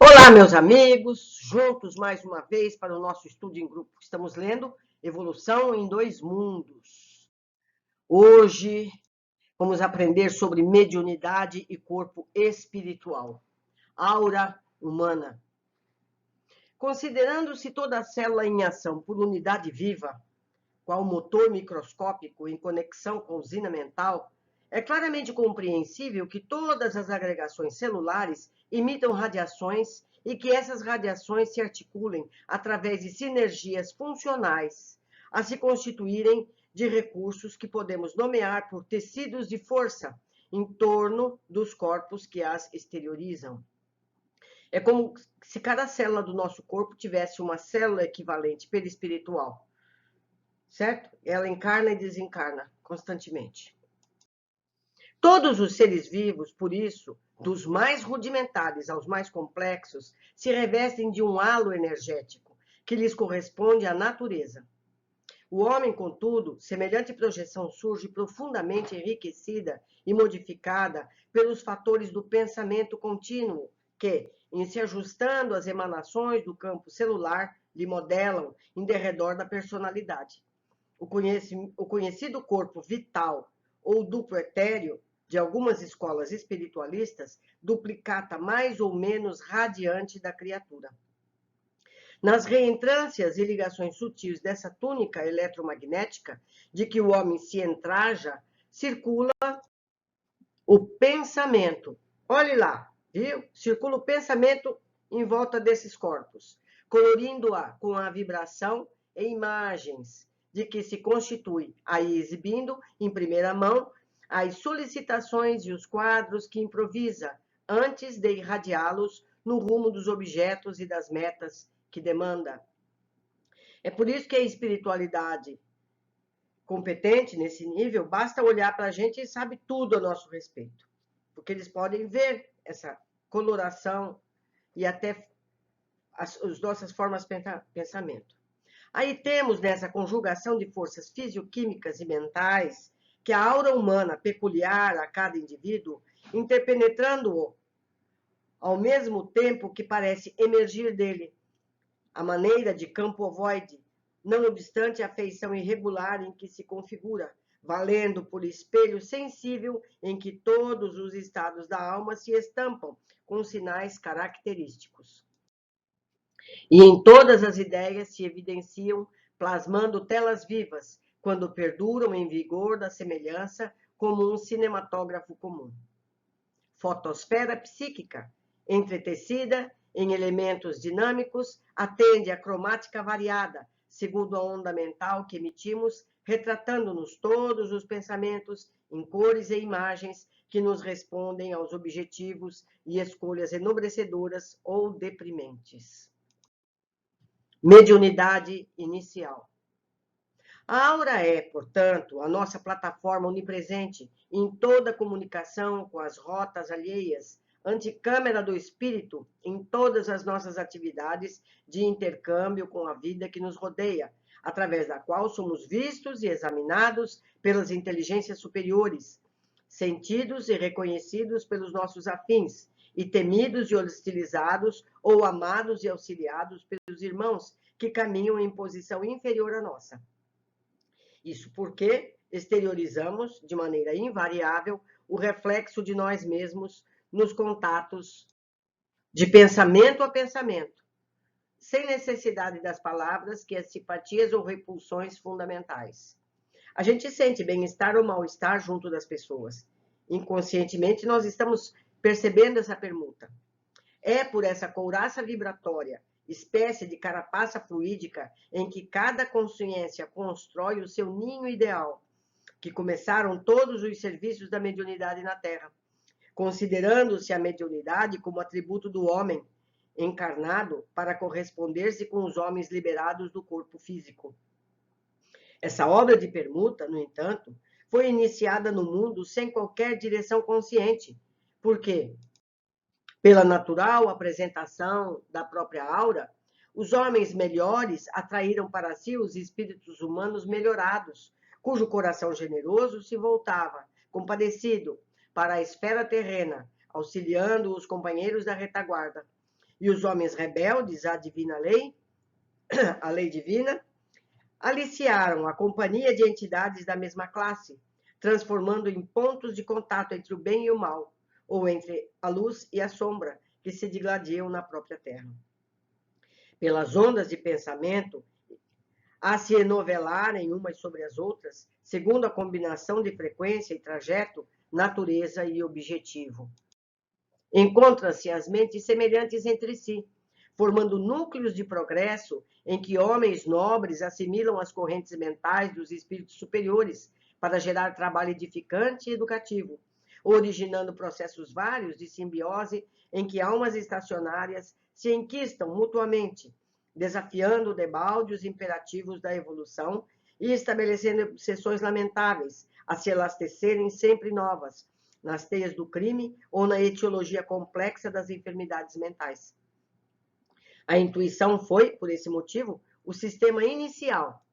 Olá, meus amigos, juntos mais uma vez para o nosso estudo em grupo. Estamos lendo Evolução em Dois Mundos. Hoje vamos aprender sobre mediunidade e corpo espiritual, aura humana. Considerando-se toda a célula em ação por unidade viva, qual motor microscópico em conexão com usina mental, é claramente compreensível que todas as agregações celulares emitam radiações e que essas radiações se articulem através de sinergias funcionais, a se constituírem de recursos que podemos nomear por tecidos de força em torno dos corpos que as exteriorizam. É como se cada célula do nosso corpo tivesse uma célula equivalente perispiritual, certo? Ela encarna e desencarna constantemente. Todos os seres vivos, por isso, dos mais rudimentares aos mais complexos, se revestem de um halo energético que lhes corresponde à natureza. O homem, contudo, semelhante projeção surge profundamente enriquecida e modificada pelos fatores do pensamento contínuo, que, em se ajustando às emanações do campo celular, lhe modelam em derredor da personalidade. O conhecido corpo vital ou duplo etéreo de algumas escolas espiritualistas duplicata mais ou menos radiante da criatura. Nas reentrâncias e ligações sutis dessa túnica eletromagnética de que o homem se entraja, circula o pensamento. Olhe lá, viu? Circula o pensamento em volta desses corpos, colorindo-a com a vibração e imagens de que se constitui, aí exibindo em primeira mão as solicitações e os quadros que improvisa antes de irradiá-los no rumo dos objetos e das metas que demanda. É por isso que a espiritualidade competente nesse nível, basta olhar para a gente e sabe tudo a nosso respeito, porque eles podem ver essa coloração e até as nossas formas de pensamento. Aí temos nessa conjugação de forças fisioquímicas e mentais que a aura humana peculiar a cada indivíduo, interpenetrando-o ao mesmo tempo que parece emergir dele, a maneira de campo ovoide, não obstante a feição irregular em que se configura, valendo por espelho sensível em que todos os estados da alma se estampam com sinais característicos. E em todas as ideias se evidenciam, plasmando telas vivas, quando perduram em vigor da semelhança como um cinematógrafo comum. Fotosfera psíquica, entretecida em elementos dinâmicos, atende à cromática variada, segundo a onda mental que emitimos, retratando-nos todos os pensamentos em cores e imagens que nos respondem aos objetivos e escolhas enobrecedoras ou deprimentes. Mediunidade inicial. A aura é, portanto, a nossa plataforma onipresente em toda comunicação com as rotas alheias, anticâmara do espírito em todas as nossas atividades de intercâmbio com a vida que nos rodeia, através da qual somos vistos e examinados pelas inteligências superiores, sentidos e reconhecidos pelos nossos afins, e temidos e hostilizados ou amados e auxiliados pelos irmãos que caminham em posição inferior à nossa. Isso porque exteriorizamos, de maneira invariável, o reflexo de nós mesmos nos contatos de pensamento a pensamento, sem necessidade das palavras que as simpatias ou repulsões fundamentais. A gente sente bem-estar ou mal-estar junto das pessoas. Inconscientemente, nós estamos percebendo essa permuta. É por essa couraça vibratória, espécie de carapaça fluídica em que cada consciência constrói o seu ninho ideal, que começaram todos os serviços da mediunidade na Terra, considerando-se a mediunidade como atributo do homem encarnado para corresponder-se com os homens liberados do corpo físico. Essa obra de permuta, no entanto, foi iniciada no mundo sem qualquer direção consciente, porque, pela natural apresentação da própria aura, os homens melhores atraíram para si os espíritos humanos melhorados, cujo coração generoso se voltava, compadecido, para a esfera terrena, auxiliando os companheiros da retaguarda. e os homens rebeldes à divina lei, a lei divina, aliciaram a companhia de entidades da mesma classe, transformando em pontos de contato entre o bem e o mal, ou entre a luz e a sombra, que se digladiam na própria Terra. Pelas ondas de pensamento, a se enovelarem umas sobre as outras, segundo a combinação de frequência e trajeto, natureza e objetivo. Encontram-se as mentes semelhantes entre si, formando núcleos de progresso em que homens nobres assimilam as correntes mentais dos espíritos superiores para gerar trabalho edificante e educativo, originando processos vários de simbiose em que almas estacionárias se enquistam mutuamente, desafiando debalde os imperativos da evolução e estabelecendo obsessões lamentáveis a se elastecerem sempre novas, nas teias do crime ou na etiologia complexa das enfermidades mentais. A intuição foi, por esse motivo, o sistema inicial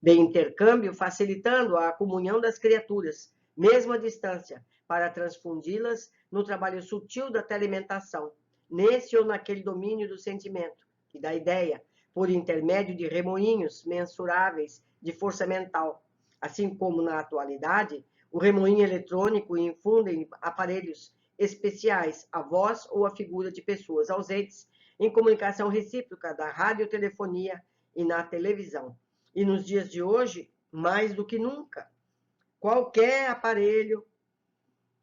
de intercâmbio, facilitando a comunhão das criaturas, mesmo à distância, para transfundi-las no trabalho sutil da telementação, nesse ou naquele domínio do sentimento e da ideia, por intermédio de remoinhos mensuráveis de força mental, assim como na atualidade, o remoinho eletrônico infunde em aparelhos especiais a voz ou a figura de pessoas ausentes em comunicação recíproca da radiotelefonia e na televisão. E nos dias de hoje, mais do que nunca, qualquer aparelho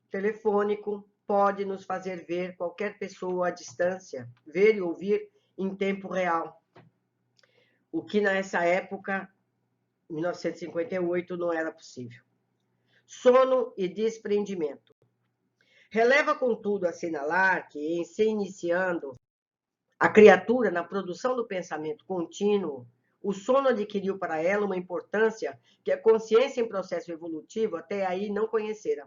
telefônico pode nos fazer ver qualquer pessoa à distância, ver e ouvir em tempo real. O que nessa época, 1958, não era possível. Sono e desprendimento. Releva, contudo, assinalar que, em se iniciando a criatura na produção do pensamento contínuo, o sono adquiriu para ela uma importância que a consciência em processo evolutivo até aí não conhecera.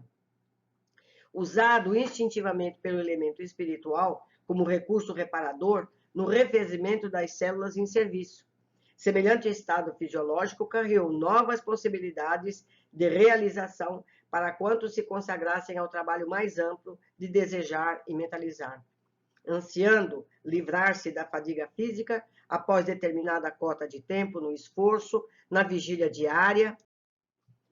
Usado instintivamente pelo elemento espiritual como recurso reparador no revezimento das células em serviço. Semelhante estado fisiológico carregou novas possibilidades de realização para quantos se consagrassem ao trabalho mais amplo de desejar e mentalizar. Ansiando livrar-se da fadiga física após determinada cota de tempo no esforço, na vigília diária,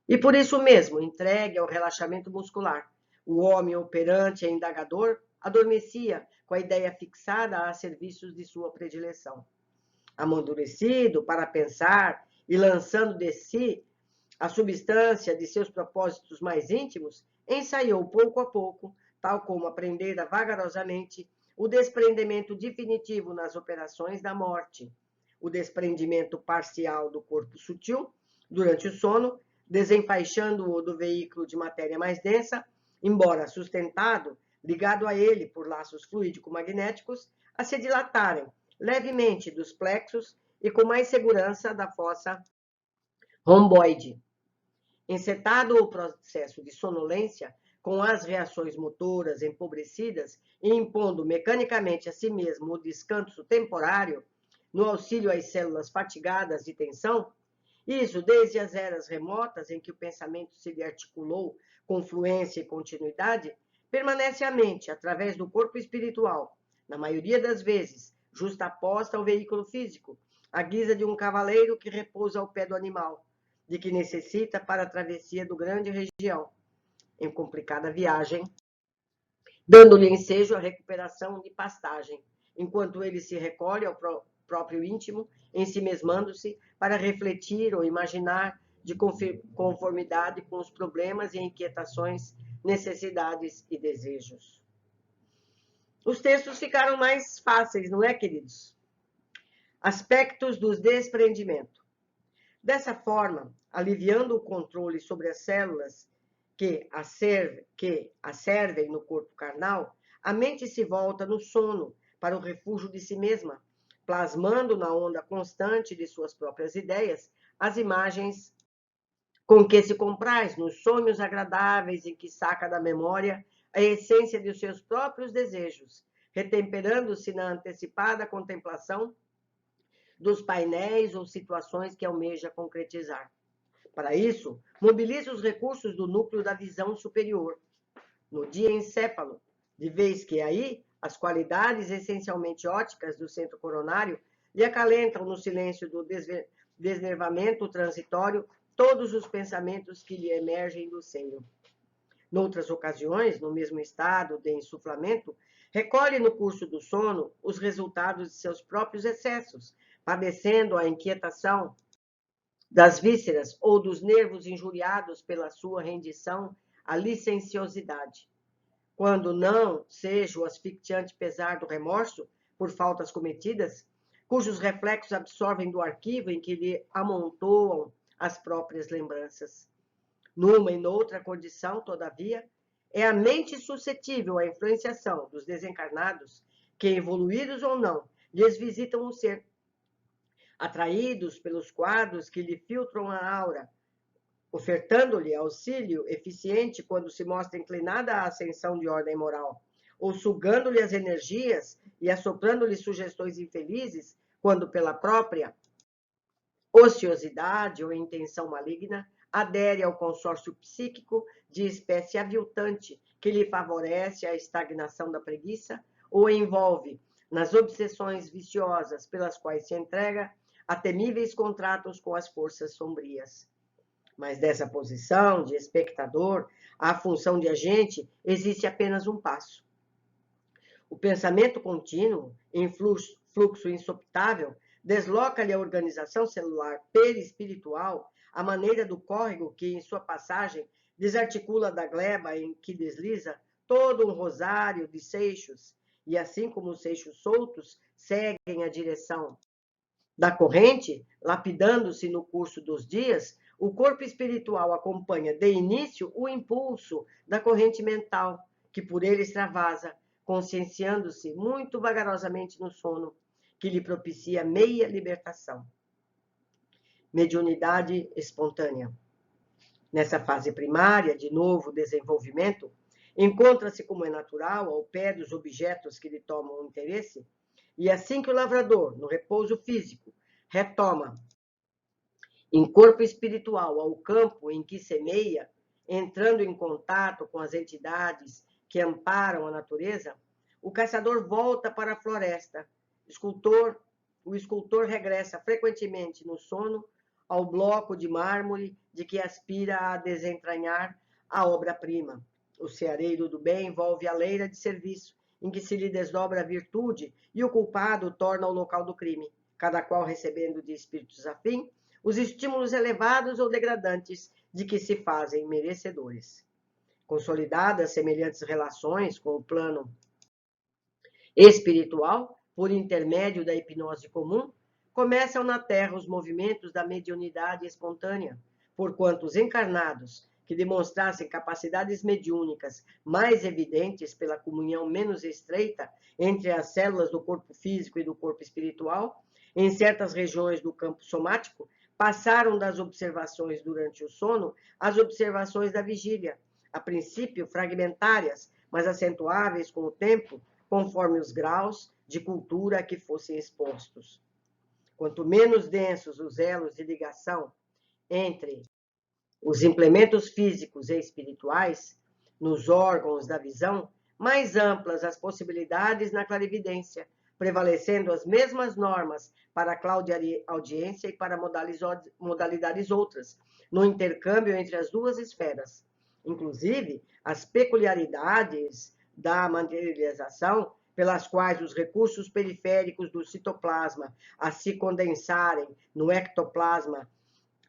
e por isso mesmo entregue ao relaxamento muscular. O homem operante e indagador adormecia com a ideia fixada a serviços de sua predileção. Amadurecido para pensar e lançando de si a substância de seus propósitos mais íntimos, ensaiou pouco a pouco, tal como aprendera vagarosamente, o desprendimento definitivo nas operações da morte, o desprendimento parcial do corpo sutil durante o sono, desenfaixando-o do veículo de matéria mais densa, embora sustentado, ligado a ele por laços fluídico-magnéticos, a se dilatarem levemente dos plexos e com mais segurança da fossa romboide. Encetado o processo de sonolência, com as reações motoras empobrecidas e impondo mecanicamente a si mesmo o descanso temporário, no auxílio às células fatigadas de tensão, isso desde as eras remotas em que o pensamento se lhe articulou com fluência e continuidade, permanece a mente, através do corpo espiritual, na maioria das vezes, justaposta ao veículo físico, à guisa de um cavaleiro que repousa ao pé do animal, de que necessita para a travessia do grande região, em complicada viagem, dando-lhe ensejo a recuperação de pastagem, enquanto ele se recolhe ao próprio íntimo, ensimesmando-se para refletir ou imaginar de conformidade com os problemas e inquietações, necessidades e desejos. Os textos ficaram mais fáceis, não é, queridos? Aspectos do desprendimento. Dessa forma, aliviando o controle sobre as células que a servem no corpo carnal, a mente se volta no sono para o refúgio de si mesma, plasmando na onda constante de suas próprias ideias as imagens com que se compraz nos sonhos agradáveis em que saca da memória a essência de seus próprios desejos, retemperando-se na antecipada contemplação dos painéis ou situações que almeja concretizar. Para isso, mobiliza os recursos do núcleo da visão superior, no dia encéfalo, de vez que aí As qualidades essencialmente óticas do centro coronário lhe acalentam no silêncio do desnervamento transitório todos os pensamentos que lhe emergem do seio. Noutras ocasiões, no mesmo estado de insuflamento, recolhe no curso do sono os resultados de seus próprios excessos, padecendo a inquietação das vísceras ou dos nervos injuriados pela sua rendição à licenciosidade. Quando não seja o asfixiante pesar do remorso por faltas cometidas, cujos reflexos absorvem do arquivo em que lhe amontoam as próprias lembranças. Numa e noutra condição, todavia, é a mente suscetível à influenciação dos desencarnados que, evoluídos ou não, lhes visitam o ser, atraídos pelos quadros que lhe filtram a aura, ofertando-lhe auxílio eficiente quando se mostra inclinada à ascensão de ordem moral, ou sugando-lhe as energias e assoprando-lhe sugestões infelizes quando, pela própria ociosidade ou intenção maligna, adere ao consórcio psíquico de espécie aviltante que lhe favorece a estagnação da preguiça ou envolve nas obsessões viciosas pelas quais se entrega a temíveis contratos com as forças sombrias. Mas dessa posição de espectador à função de agente existe apenas um passo. O pensamento contínuo, em fluxo insopitável, desloca-lhe a organização celular perispiritual à maneira do córrego que, em sua passagem, desarticula da gleba em que desliza todo um rosário de seixos, e assim como os seixos soltos seguem a direção da corrente, lapidando-se no curso dos dias, o corpo espiritual acompanha de início o impulso da corrente mental, que por ele extravasa, conscienciando-se muito vagarosamente no sono, que lhe propicia meia libertação. Mediunidade espontânea. Nessa fase primária de novo desenvolvimento, encontra-se, como é natural, ao pé dos objetos que lhe tomam interesse, e assim que o lavrador, no repouso físico, retoma em corpo espiritual ao campo em que semeia, entrando em contato com as entidades que amparam a natureza, o caçador volta para a floresta. O escultor regressa frequentemente no sono ao bloco de mármore de que aspira a desentranhar a obra-prima. O ceareiro do bem envolve a leira de serviço, em que se lhe desdobra a virtude e o culpado torna o local do crime, cada qual recebendo de espíritos afim os estímulos elevados ou degradantes de que se fazem merecedores. Consolidadas semelhantes relações com o plano espiritual, por intermédio da hipnose comum, começam na Terra os movimentos da mediunidade espontânea, porquanto os encarnados que demonstrassem capacidades mediúnicas mais evidentes pela comunhão menos estreita entre as células do corpo físico e do corpo espiritual, em certas regiões do campo somático, passaram das observações durante o sono às observações da vigília, a princípio fragmentárias, mas acentuáveis com o tempo, conforme os graus de cultura a que fossem expostos. Quanto menos densos os elos de ligação entre os implementos físicos e espirituais, nos órgãos da visão, mais amplas as possibilidades na clarividência, prevalecendo as mesmas normas para a claudiaudiência e para modalidades outras, no intercâmbio entre as duas esferas. Inclusive, as peculiaridades da materialização, pelas quais os recursos periféricos do citoplasma a se condensarem no ectoplasma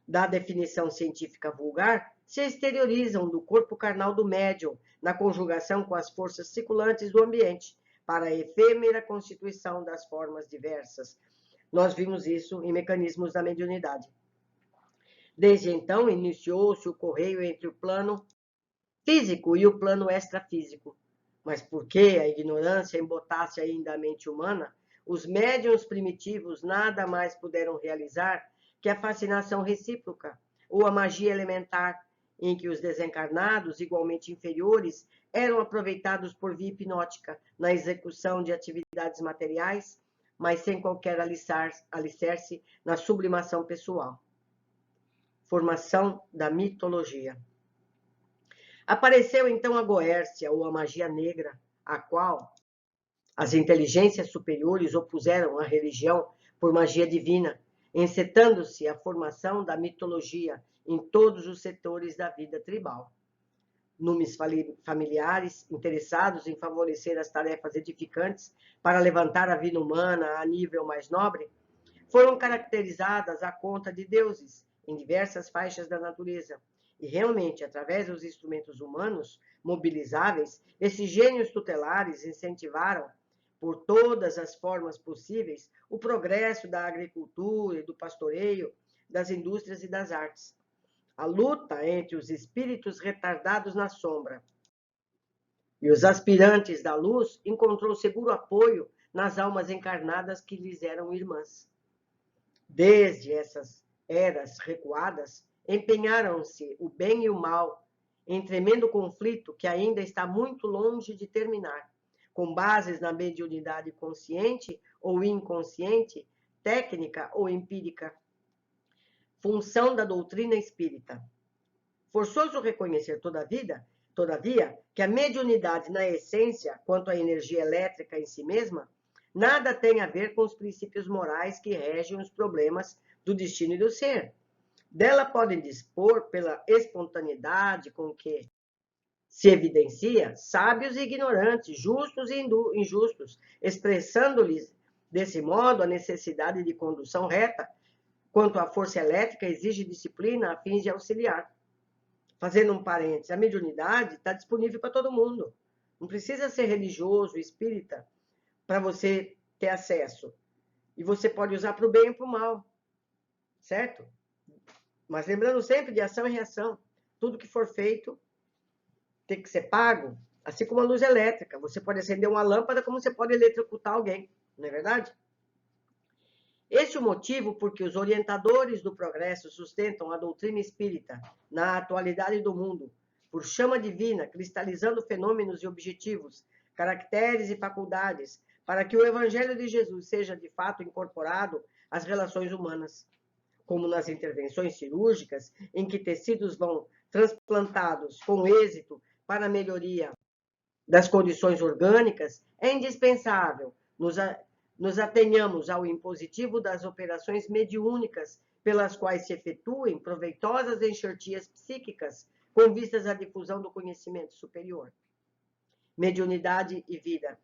da definição científica vulgar, se exteriorizam do corpo carnal do médium, na conjugação com as forças circulantes do ambiente, para a efêmera constituição das formas diversas. Nós vimos isso em Mecanismos da Mediunidade. Desde então, iniciou-se o correio entre o plano físico e o plano extrafísico. Mas porque a ignorância embotasse ainda a mente humana, os médiuns primitivos nada mais puderam realizar que a fascinação recíproca, ou a magia elementar, em que os desencarnados, igualmente inferiores, eram aproveitados por via hipnótica na execução de atividades materiais, mas sem qualquer alicerce na sublimação pessoal. Formação da mitologia. Apareceu então a Goércia, ou a magia negra, a qual As inteligências superiores opuseram a religião por magia divina, encetando-se a formação da mitologia em todos os setores da vida tribal. Numes familiares interessados em favorecer as tarefas edificantes para levantar a vida humana a nível mais nobre, foram caracterizadas à conta de deuses em diversas faixas da natureza. E realmente, através dos instrumentos humanos mobilizáveis, esses gênios tutelares incentivaram, por todas as formas possíveis, o progresso da agricultura e do pastoreio, das indústrias e das artes. A luta entre os espíritos retardados na sombra e os aspirantes da luz encontrou seguro apoio nas almas encarnadas que lhes eram irmãs. Desde essas eras recuadas, empenharam-se o bem e o mal em tremendo conflito que ainda está muito longe de terminar, com bases na mediunidade consciente ou inconsciente, técnica ou empírica. Função da doutrina espírita. Forçoso reconhecer, todavia, que a mediunidade na essência, quanto à energia elétrica em si mesma, nada tem a ver com os princípios morais que regem os problemas do destino e do ser. Dela podem dispor, pela espontaneidade com que se evidencia, sábios e ignorantes, justos e injustos, expressando-lhes, desse modo, a necessidade de condução reta, quanto à força elétrica exige disciplina a fim de auxiliar. Fazendo um parênteses, a mediunidade está disponível para todo mundo. Não precisa ser religioso, espírita, para você ter acesso. E você pode usar para o bem e para o mal. Certo? Mas lembrando sempre de ação e reação. Tudo que for feito tem que ser pago, assim como a luz elétrica. Você pode acender uma lâmpada como você pode eletrocutar alguém. Não é verdade? Este é o motivo por que os orientadores do progresso sustentam a doutrina espírita na atualidade do mundo, por chama divina, cristalizando fenômenos e objetivos, caracteres e faculdades, para que o Evangelho de Jesus seja de fato incorporado às relações humanas, como nas intervenções cirúrgicas, em que tecidos vão transplantados com êxito para a melhoria das condições orgânicas, é indispensável nos atenhamos ao impositivo das operações mediúnicas, pelas quais se efetuem proveitosas enxertias psíquicas com vistas à difusão do conhecimento superior. Mediunidade e vida.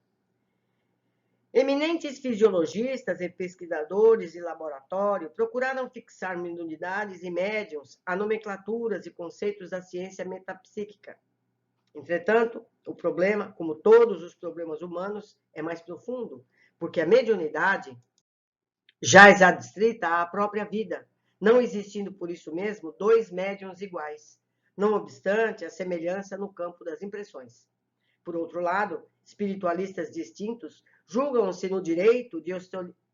Eminentes fisiologistas e pesquisadores de laboratório procuraram fixar mediunidades e médiums a nomenclaturas e conceitos da ciência metapsíquica. Entretanto, o problema, como todos os problemas humanos, é mais profundo, porque a mediunidade já está adstrita à própria vida, não existindo por isso mesmo dois médiuns iguais, não obstante a semelhança no campo das impressões. Por outro lado, espiritualistas distintos julgam-se no direito de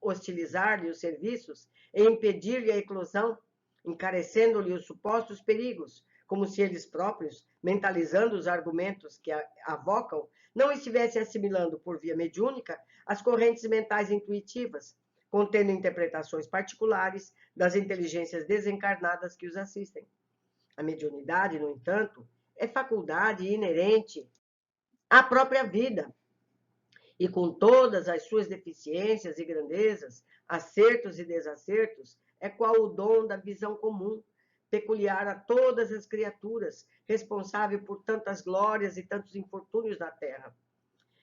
hostilizar-lhe os serviços e impedir-lhe a eclosão, encarecendo-lhe os supostos perigos, como se eles próprios, mentalizando os argumentos que avocam, não estivessem assimilando por via mediúnica as correntes mentais intuitivas, contendo interpretações particulares das inteligências desencarnadas que os assistem. A mediunidade, no entanto, é faculdade inerente à própria vida, e com todas as suas deficiências e grandezas, acertos e desacertos, é qual o dom da visão comum, peculiar a todas as criaturas, responsável por tantas glórias e tantos infortúnios na Terra.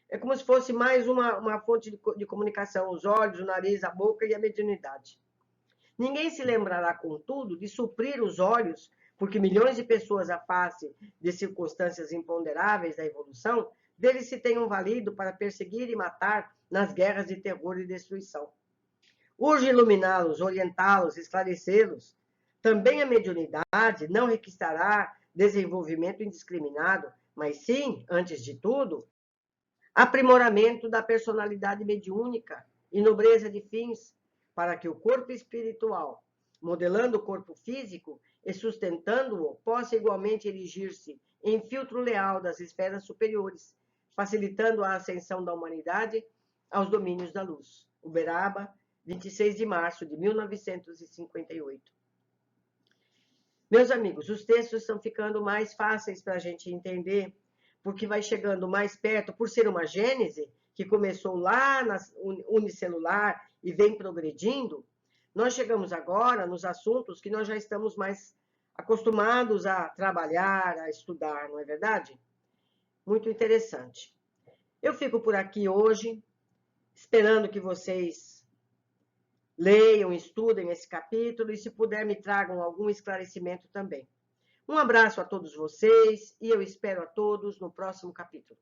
É como se fosse mais uma fonte de comunicação, os olhos, o nariz, a boca e a mediunidade. Ninguém se lembrará, contudo, de suprir os olhos, porque milhões de pessoas à face de circunstâncias imponderáveis da evolução, deles se tenham valido para perseguir e matar nas guerras de terror e destruição. Urge iluminá-los, orientá-los, esclarecê-los. Também a mediunidade não requisitará desenvolvimento indiscriminado, mas sim, antes de tudo, aprimoramento da personalidade mediúnica e nobreza de fins, para que o corpo espiritual, modelando o corpo físico e sustentando-o, possa igualmente erigir-se em filtro leal das esferas superiores, facilitando a ascensão da humanidade aos domínios da luz. Uberaba, 26 de março de 1958. Meus amigos, os textos estão ficando mais fáceis para a gente entender, porque vai chegando mais perto, por ser uma gênese, que começou lá na unicelular e vem progredindo, nós chegamos agora nos assuntos que nós já estamos mais acostumados a trabalhar, a estudar, não é verdade? Muito interessante. Eu fico por aqui hoje, esperando que vocês leiam, estudem esse capítulo e, se puder, me tragam algum esclarecimento também. Um abraço a todos vocês e eu espero a todos no próximo capítulo.